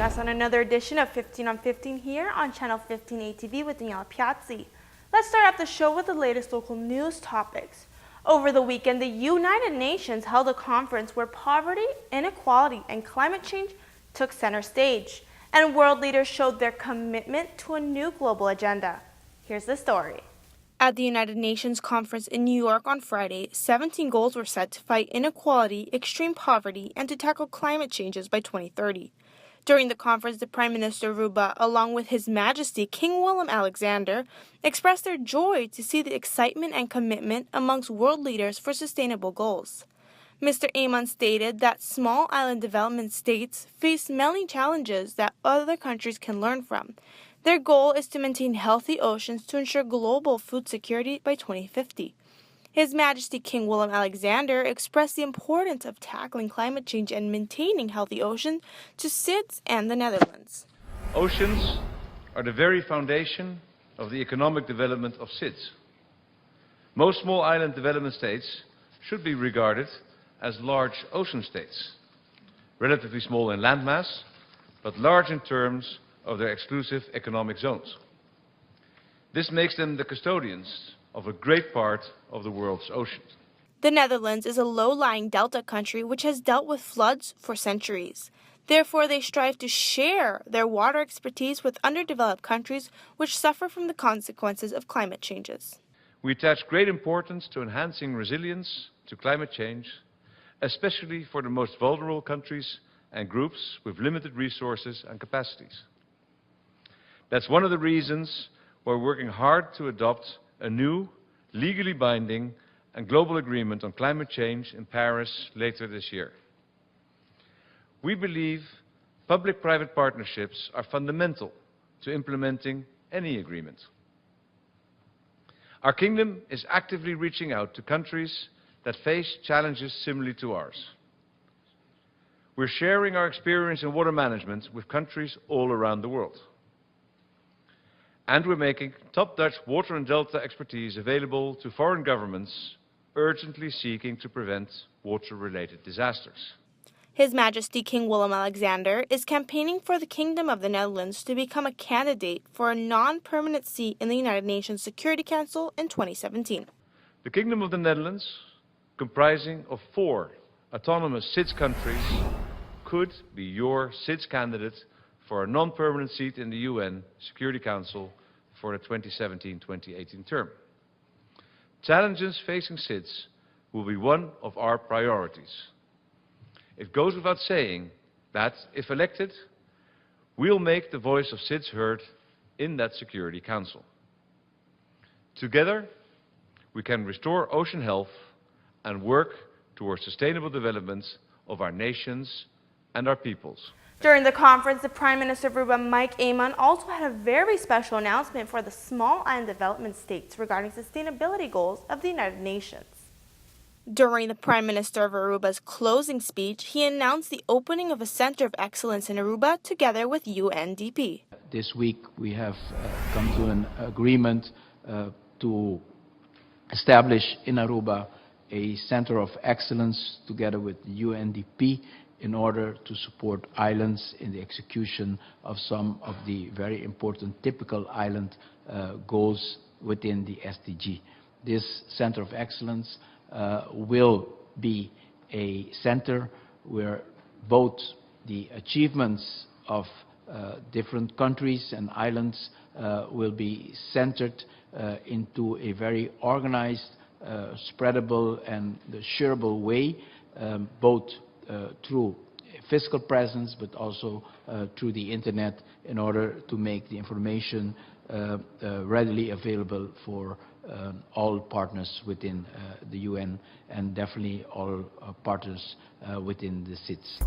us on another edition of 15 on 15 here on Channel 15 ATV with Daniela Piazzi. Let's start off the show with the latest local news topics. Over the weekend, the United Nations held a conference where poverty, inequality, and climate change took center stage, and world leaders showed their commitment to a new global agenda. Here's the story. At the United Nations conference in New York on Friday, 17 goals were set to fight inequality, extreme poverty, and to tackle climate changes by 2030. During the conference, the Prime Minister of Aruba, along with His Majesty King Willem-Alexander, expressed their joy to see the excitement and commitment amongst world leaders for sustainable goals. Mr. Amon stated that small island development states face many challenges that other countries can learn from. Their goal is to maintain healthy oceans to ensure global food security by 2050. His Majesty King Willem-Alexander expressed the importance of tackling climate change and maintaining healthy oceans to SIDS and the Netherlands. Oceans are the very foundation of the economic development of SIDS. Most small island development states should be regarded as large ocean states, relatively small in landmass, but large in terms of their exclusive economic zones. This makes them the custodians of a great part of the world's oceans. The Netherlands is a low-lying delta country which has dealt with floods for centuries. Therefore, they strive to share their water expertise with underdeveloped countries which suffer from the consequences of climate changes. We attach great importance to enhancing resilience to climate change, especially for the most vulnerable countries and groups with limited resources and capacities. That's one of the reasons why we're working hard to adopt a new, legally binding and global agreement on climate change in Paris later this year. We believe public-private partnerships are fundamental to implementing any agreement. Our kingdom is actively reaching out to countries that face challenges similar to ours. We're sharing our experience in water management with countries all around the world. And we're making top Dutch water and delta expertise available to foreign governments urgently seeking to prevent water-related disasters. His Majesty King Willem-Alexander is campaigning for the Kingdom of the Netherlands to become a candidate for a non-permanent seat in the United Nations Security Council in 2017. The Kingdom of the Netherlands, comprising of 4 autonomous SIDS countries, could be your SIDS candidate for a non-permanent seat in the UN Security Council for the 2017-2018 term. Challenges facing SIDS will be one of our priorities. It goes without saying that, if elected, we'll make the voice of SIDS heard in that Security Council. Together, we can restore ocean health and work towards sustainable development of our nations and our peoples. During the conference, the Prime Minister of Aruba, Mike Amon, also had a very special announcement for the small island development states regarding sustainability goals of the United Nations. During the Prime Minister of Aruba's closing speech, he announced the opening of a Center of Excellence in Aruba together with UNDP. This week we have come to an agreement to establish in Aruba a Center of Excellence together with UNDP in order to support islands in the execution of some of the very important typical island goals within the SDG. This Center of Excellence will be a center where both the achievements of different countries and islands will be centered into a very organized, spreadable and shareable way, both through physical presence but also through the internet, in order to make the information readily available for all partners within the UN and definitely all partners within the SIDS.